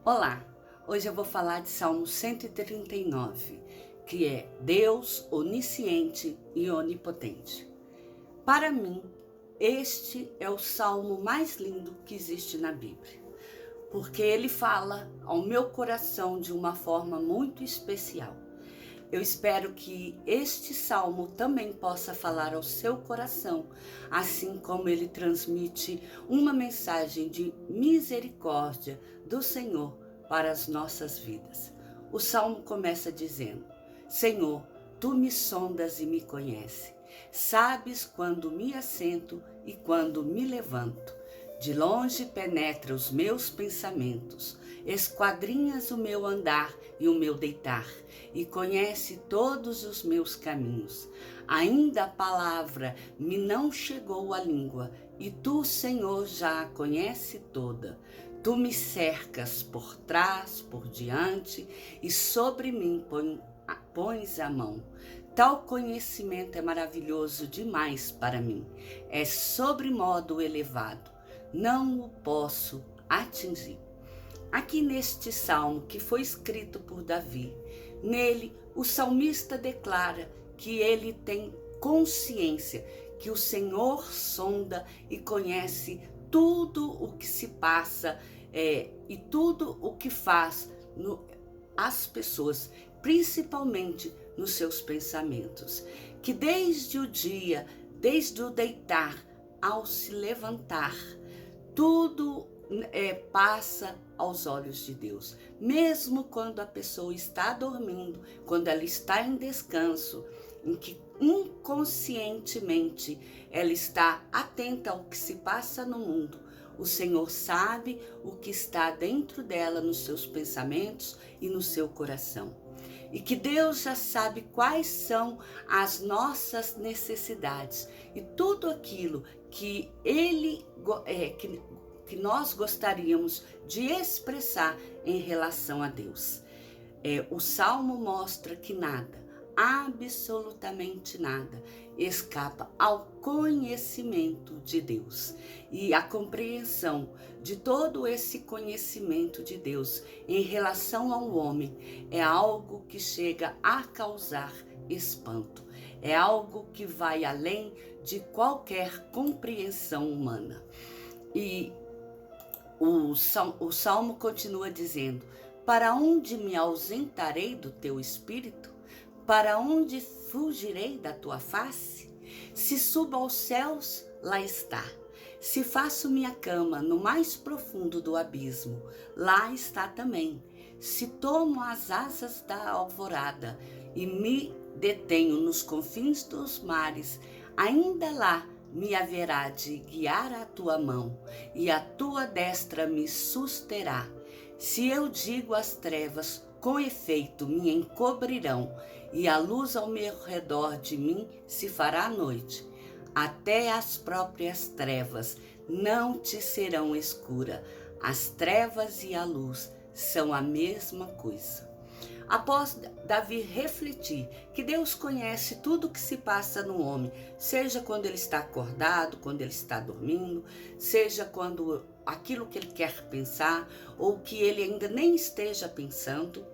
Olá, hoje eu vou falar de Salmo 139, que é Deus onisciente e onipotente. Para mim, este é o salmo mais lindo que existe na Bíblia, porque ele fala ao meu coração de uma forma muito especial. Eu espero que este salmo também possa falar ao seu coração, assim como ele transmite uma mensagem de misericórdia do Senhor para as nossas vidas. O salmo começa dizendo: Senhor, tu me sondas e me conheces. Sabes quando me assento e quando me levanto. De longe penetra os meus pensamentos, esquadrinhas o meu andar e o meu deitar, e conhece todos os meus caminhos. Ainda a palavra me não chegou à língua, e tu, Senhor, já a conhece toda. Tu me cercas por trás, por diante, e sobre mim pões a mão. Tal conhecimento é maravilhoso demais para mim, é sobremodo elevado. Não o posso atingir. Aqui neste salmo que foi escrito por Davi, nele o salmista declara que ele tem consciência que o Senhor sonda e conhece tudo o que se passa e tudo o que faz as pessoas, principalmente nos seus pensamentos, que desde o dia, desde o deitar ao se levantar, tudo passa aos olhos de Deus. Mesmo quando a pessoa está dormindo, quando ela está em descanso, em que inconscientemente ela está atenta ao que se passa no mundo, o Senhor sabe o que está dentro dela, nos seus pensamentos e no seu coração. E que Deus já sabe quais são as nossas necessidades e tudo aquilo que que nós gostaríamos de expressar em relação a Deus. O Salmo mostra que nada, absolutamente nada, escapa ao conhecimento de Deus. E a compreensão de todo esse conhecimento de Deus em relação ao homem é algo que chega a causar espanto. É algo que vai além de qualquer compreensão humana. E o Salmo continua dizendo: para onde me ausentarei do teu espírito? Para onde fugirei da tua face? Se subo aos céus, lá está. Se faço minha cama no mais profundo do abismo, lá está também. Se tomo as asas da alvorada e me detenho nos confins dos mares, ainda lá me haverá de guiar a tua mão, e a tua destra me susterá. Se eu digo às trevas, com efeito me encobrirão, e a luz ao meu redor de mim se fará noite. Até as próprias trevas não te serão escura. As trevas e a luz são a mesma coisa. Após Davi refletir que Deus conhece tudo o que se passa no homem, seja quando ele está acordado, quando ele está dormindo, seja quando aquilo que ele quer pensar ou que ele ainda nem esteja pensando,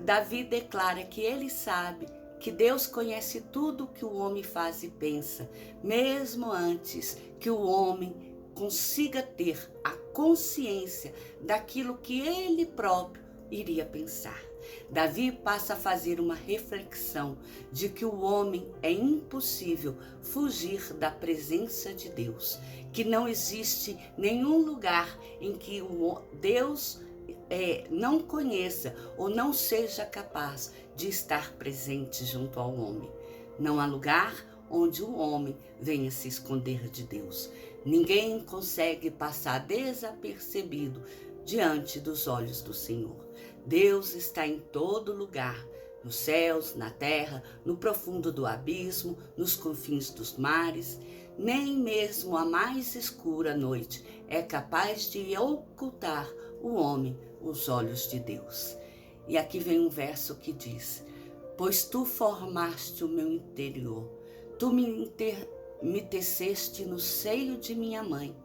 Davi declara que ele sabe que Deus conhece tudo o que o homem faz e pensa, mesmo antes que o homem consiga ter a consciência daquilo que ele próprio iria pensar. Davi passa a fazer uma reflexão de que o homem é impossível fugir da presença de Deus, que não existe nenhum lugar em que Deus não conheça ou não seja capaz de estar presente junto ao homem. Não há lugar onde o homem venha se esconder de Deus. Ninguém consegue passar desapercebido diante dos olhos do Senhor. Deus está em todo lugar, nos céus, na terra, no profundo do abismo, nos confins dos mares. Nem mesmo a mais escura noite é capaz de ocultar o homem os olhos de Deus. E aqui vem um verso que diz: pois tu formaste o meu interior, tu me me teceste no seio de minha mãe.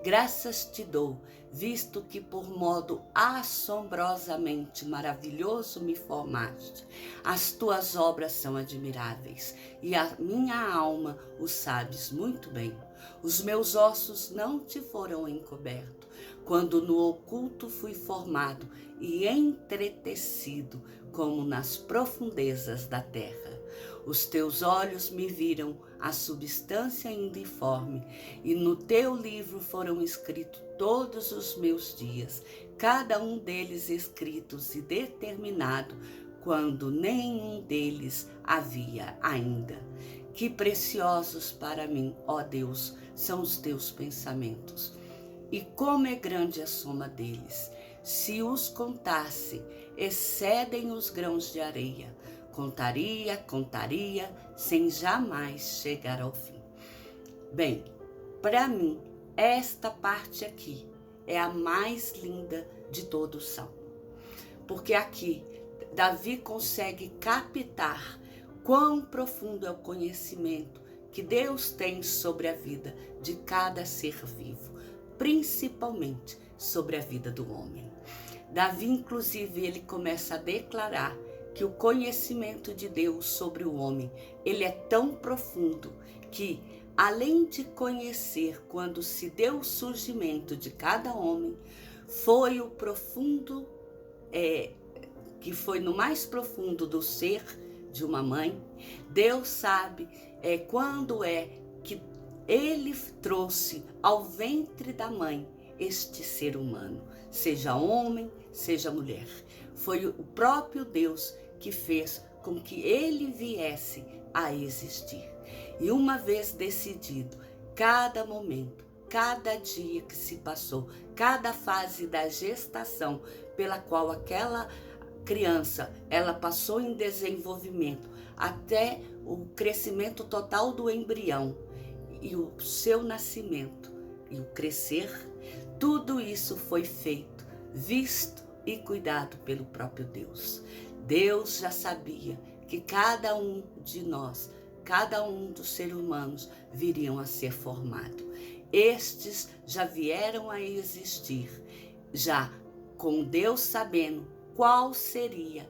Graças te dou, visto que por modo assombrosamente maravilhoso me formaste. As tuas obras são admiráveis, e a minha alma o sabes muito bem. Os meus ossos não te foram encobertos, quando no oculto fui formado e entretecido, como nas profundezas da terra. Os teus olhos me viram a substância ainda informe, e no teu livro foram escritos todos os meus dias, cada um deles escritos e determinado, quando nenhum deles havia ainda. Que preciosos para mim, ó Deus, são os teus pensamentos, e como é grande a soma deles. Se os contasse, excedem os grãos de areia. Contaria, sem jamais chegar ao fim. Bem, para mim, esta parte aqui é a mais linda de todo o Salmo. Porque aqui, Davi consegue captar quão profundo é o conhecimento que Deus tem sobre a vida de cada ser vivo, principalmente sobre a vida do homem. Davi, inclusive, ele começa a declarar que o conhecimento de Deus sobre o homem, ele é tão profundo que, além de conhecer quando se deu o surgimento de cada homem, foi o profundo, que foi no mais profundo do ser de uma mãe. Deus sabe quando que ele trouxe ao ventre da mãe este ser humano, seja homem, seja mulher. Foi o próprio Deus que fez com que ele viesse a existir. E uma vez decidido, cada momento, cada dia que se passou, cada fase da gestação pela qual aquela criança ela passou em desenvolvimento, até o crescimento total do embrião e o seu nascimento e o crescer, tudo isso foi feito, visto e cuidado pelo próprio Deus. Deus já sabia que cada um de nós, cada um dos seres humanos viriam a ser formado. Estes já vieram a existir, já com Deus sabendo qual seria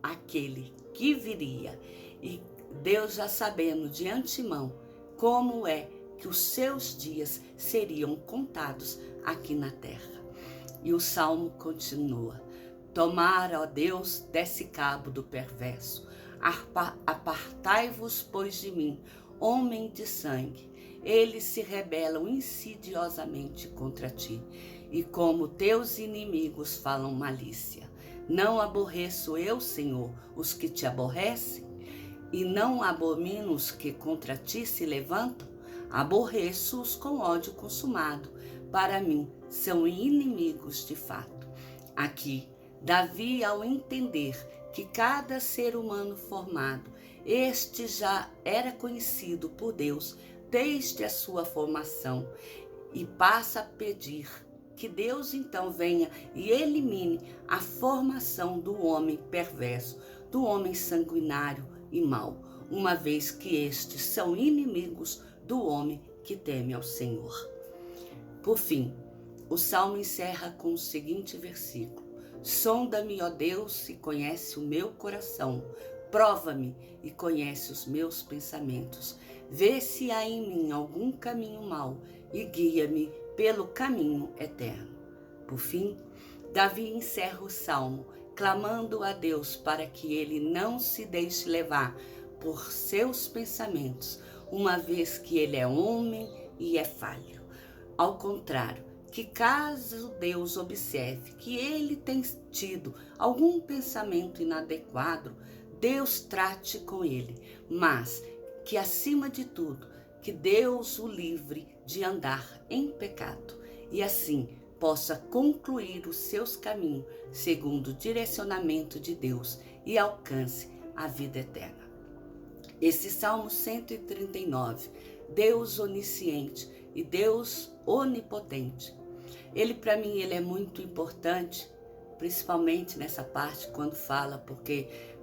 aquele que viria, e Deus já sabendo de antemão como é que os seus dias seriam contados aqui na terra. E o Salmo continua: tomara, ó Deus, desse cabo do perverso, apartai-vos, pois, de mim, homem de sangue. Eles se rebelam insidiosamente contra ti, e como teus inimigos falam malícia. Não aborreço eu, Senhor, os que te aborrecem, e não abomino os que contra ti se levantam? Aborreço-os com ódio consumado. Para mim, são inimigos de fato. Aqui, Davi, ao entender que cada ser humano formado, este já era conhecido por Deus desde a sua formação, e passa a pedir que Deus então venha e elimine a formação do homem perverso, do homem sanguinário e mau, uma vez que estes são inimigos do homem que teme ao Senhor. Por fim, o Salmo encerra com o seguinte versículo: sonda-me, ó Deus, e conhece o meu coração. Prova-me e conhece os meus pensamentos. Vê se há em mim algum caminho mau e guia-me pelo caminho eterno. Por fim, Davi encerra o Salmo clamando a Deus para que ele não se deixe levar por seus pensamentos, uma vez que ele é homem e é falho. Ao contrário, que caso Deus observe que ele tem tido algum pensamento inadequado, Deus trate com ele, mas que, acima de tudo, que Deus o livre de andar em pecado e assim possa concluir os seus caminhos segundo o direcionamento de Deus e alcance a vida eterna. Esse Salmo 139, Deus onisciente e Deus onipotente, ele para mim ele é muito importante, principalmente nessa parte quando fala,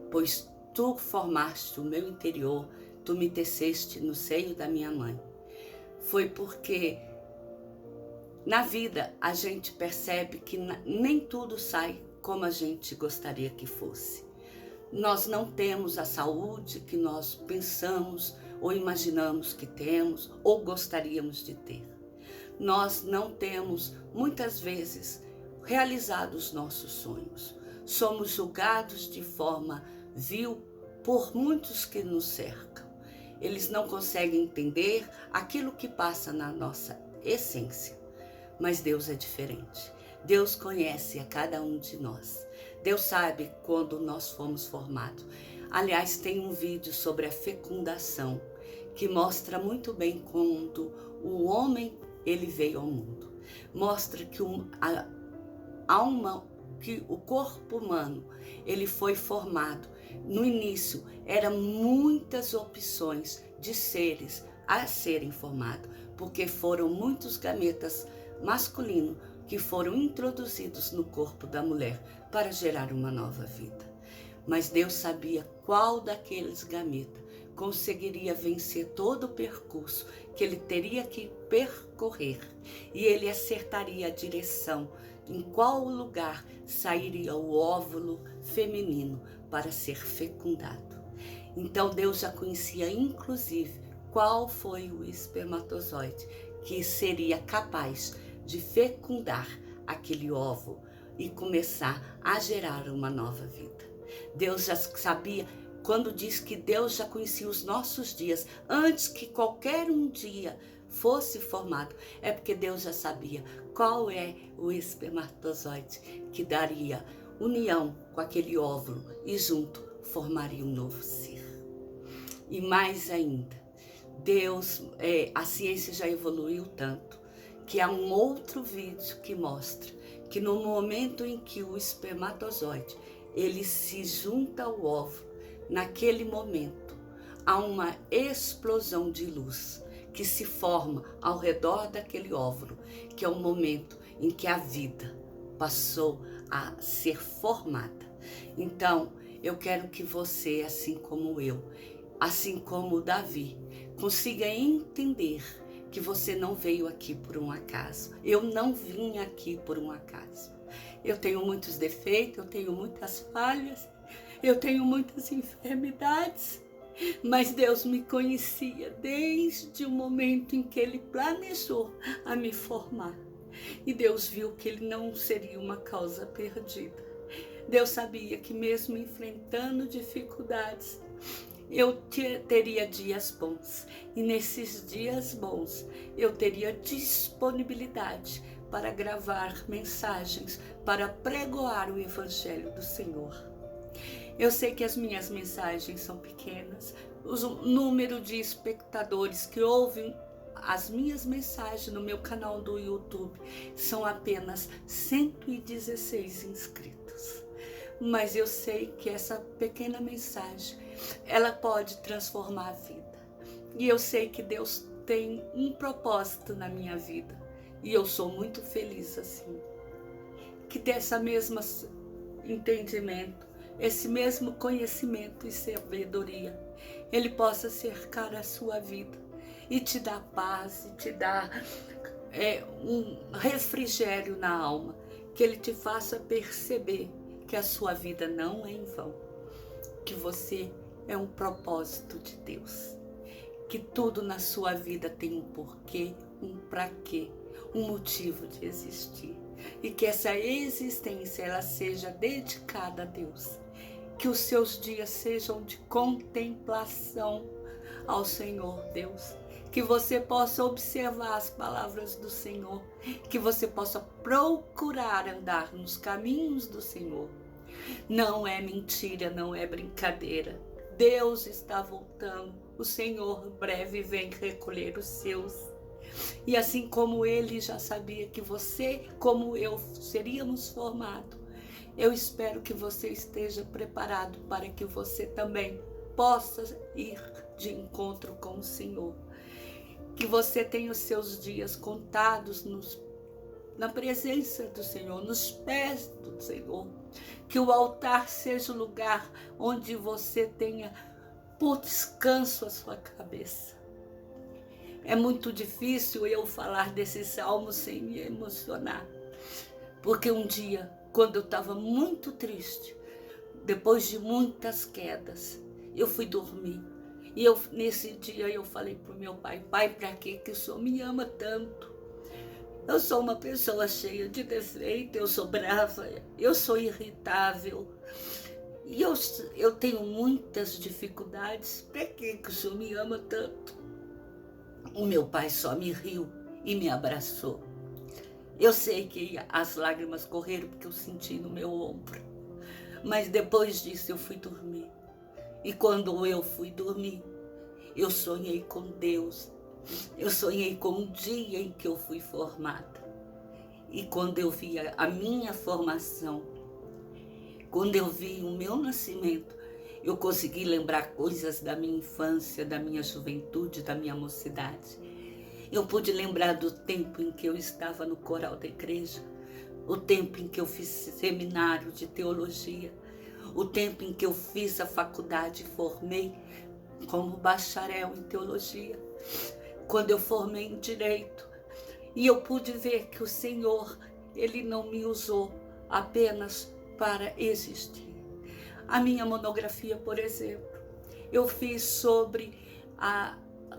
pois tu formaste o meu interior, tu me teceste no seio da minha mãe. foi porque na vida a gente percebe que nem tudo sai como a gente gostaria que fosse. Nós não temos a saúde que nós pensamos ou imaginamos que temos ou gostaríamos de ter. Nós não temos, muitas vezes, realizado os nossos sonhos. Somos julgados de forma vil por muitos que nos cercam. Eles não conseguem entender aquilo que passa na nossa essência. Mas Deus é diferente. Deus conhece a cada um de nós. Deus sabe quando nós fomos formados. Aliás, tem um vídeo sobre a fecundação que mostra muito bem quando o homem ele veio ao mundo. Mostra que o corpo humano ele foi formado. No início, eram muitas opções de seres a serem formados, porque foram muitos gametas masculinos que foram introduzidos no corpo da mulher para gerar uma nova vida. Mas Deus sabia qual daqueles gametas conseguiria vencer todo o percurso que ele teria que percorrer, e ele acertaria a direção em qual lugar sairia o óvulo feminino para ser fecundado. Então Deus já conhecia inclusive qual foi o espermatozoide que seria capaz de fecundar aquele óvulo e começar a gerar uma nova vida. Deus já sabia, quando diz que Deus já conhecia os nossos dias, antes que qualquer um dia fosse formado, é porque Deus já sabia qual é o espermatozoide que daria união com aquele óvulo e junto formaria um novo ser. E mais ainda, a ciência já evoluiu tanto que há um outro vídeo que mostra que no momento em que o espermatozoide ele se junta ao óvulo, naquele momento há uma explosão de luz que se forma ao redor daquele óvulo, que é o momento em que a vida passou a ser formada. Então, eu quero que você, assim como eu, assim como Davi, consiga entender que você não veio aqui por um acaso. Eu não vim aqui por um acaso. Eu tenho muitos defeitos, eu tenho muitas falhas, eu tenho muitas enfermidades, mas Deus me conhecia desde o momento em que Ele planejou a me formar. E Deus viu que Ele não seria uma causa perdida. Deus sabia que mesmo enfrentando dificuldades, eu teria dias bons, e nesses dias bons eu teria disponibilidade para gravar mensagens, para pregoar o Evangelho do Senhor. Eu sei que as minhas mensagens são pequenas, o número de espectadores que ouvem as minhas mensagens no meu canal do YouTube são apenas 116 inscritos. Mas eu sei que essa pequena mensagem, ela pode transformar a vida. E eu sei que Deus tem um propósito na minha vida. E eu sou muito feliz assim. Que dessa mesma entendimento, esse mesmo conhecimento e sabedoria, Ele possa cercar a sua vida e te dar paz, e te dar um refrigério na alma. Que Ele te faça perceber que a sua vida não é em vão, que você é um propósito de Deus, que tudo na sua vida tem um porquê, um pra quê, um motivo de existir, e que essa existência ela seja dedicada a Deus, que os seus dias sejam de contemplação ao Senhor Deus, que você possa observar as palavras do Senhor, que você possa procurar andar nos caminhos do Senhor. Não é mentira, não é brincadeira. Deus está voltando. O Senhor breve vem recolher os seus. E assim como Ele já sabia que você, como eu, seríamos formados, eu espero que você esteja preparado para que você também possa ir de encontro com o Senhor. Que você tenha os seus dias contados na presença do Senhor, nos pés do Senhor. Que o altar seja o lugar onde você tenha por descanso a sua cabeça. É muito difícil eu falar desse salmo sem me emocionar. Porque um dia, quando eu estava muito triste, depois de muitas quedas, eu fui dormir. E nesse dia eu falei para o meu pai: Pai, para que o Senhor me ama tanto? Eu sou uma pessoa cheia de defeito, eu sou brava, eu sou irritável. E eu tenho muitas dificuldades. Para que o Senhor me ama tanto? O meu pai só me riu e me abraçou. Eu sei que as lágrimas correram porque eu senti no meu ombro. Mas depois disso eu fui dormir. E quando eu fui dormir, eu sonhei com Deus. Eu sonhei com o dia em que eu fui formada. E quando eu vi a minha formação, quando eu vi o meu nascimento, eu consegui lembrar coisas da minha infância, da minha juventude, da minha mocidade. Eu pude lembrar do tempo em que eu estava no coral da igreja, o tempo em que eu fiz seminário de teologia, o tempo em que eu fiz a faculdade e formei como bacharel em teologia, quando eu formei em direito. E eu pude ver que o Senhor, Ele não me usou apenas para existir. A minha monografia, por exemplo, eu fiz sobre a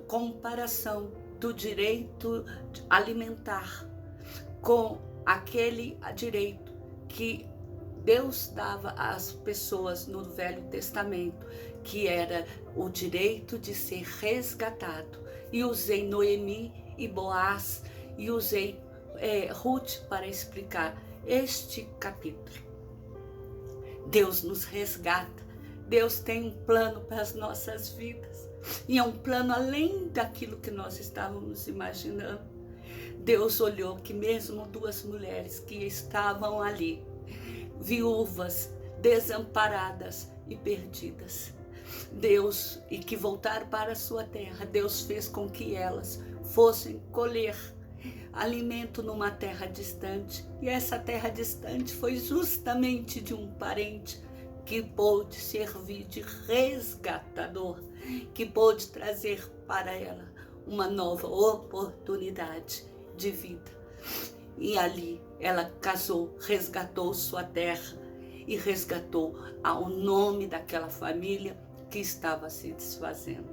comparação do direito alimentar com aquele direito que Deus dava às pessoas no Velho Testamento, que era o direito de ser resgatado. E usei Noemi e Boaz e usei Ruth para explicar este capítulo. Deus nos resgata. Deus tem um plano para as nossas vidas. E é um plano além daquilo que nós estávamos imaginando. Deus olhou que mesmo duas mulheres que estavam ali, viúvas, desamparadas e perdidas, Deus, e que voltaram para a sua terra, Deus fez com que elas fossem colher alimento numa terra distante. E essa terra distante foi justamente de um parente que pôde servir de resgatador, que pôde trazer para ela uma nova oportunidade de vida. E ali ela casou, resgatou sua terra e resgatou o nome daquela família que estava se desfazendo.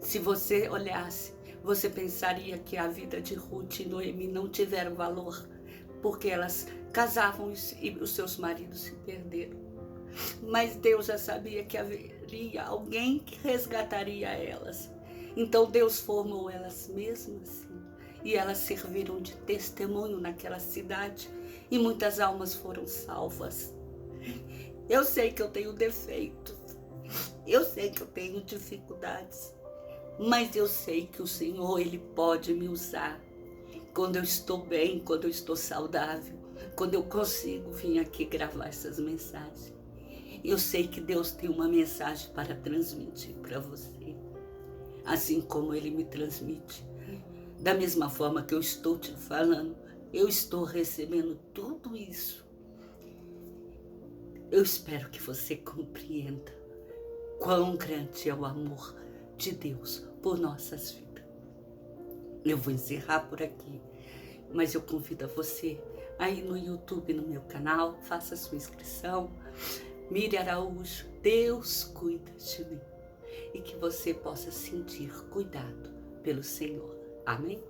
Se você olhasse, você pensaria que a vida de Ruth e Noemi não tiveram valor, porque elas casavam e os seus maridos se perderam. Mas Deus já sabia que haveria alguém que resgataria elas. Então Deus formou elas mesmas assim, e elas serviram de testemunho naquela cidade, e muitas almas foram salvas. Eu sei que eu tenho defeitos, eu sei que eu tenho dificuldades, mas eu sei que o Senhor, Ele pode me usar quando eu estou bem, quando eu estou saudável, quando eu consigo vir aqui gravar essas mensagens. Eu sei que Deus tem uma mensagem para transmitir para você, assim como Ele me transmite. Da mesma forma que eu estou te falando, eu estou recebendo tudo isso. Eu espero que você compreenda quão grande é o amor de Deus por nossas vidas. Eu vou encerrar por aqui, mas eu convido a você aí no YouTube, no meu canal, faça a sua inscrição. Miriam Araújo, Deus cuida de mim. E que você possa sentir cuidado pelo Senhor. Amém?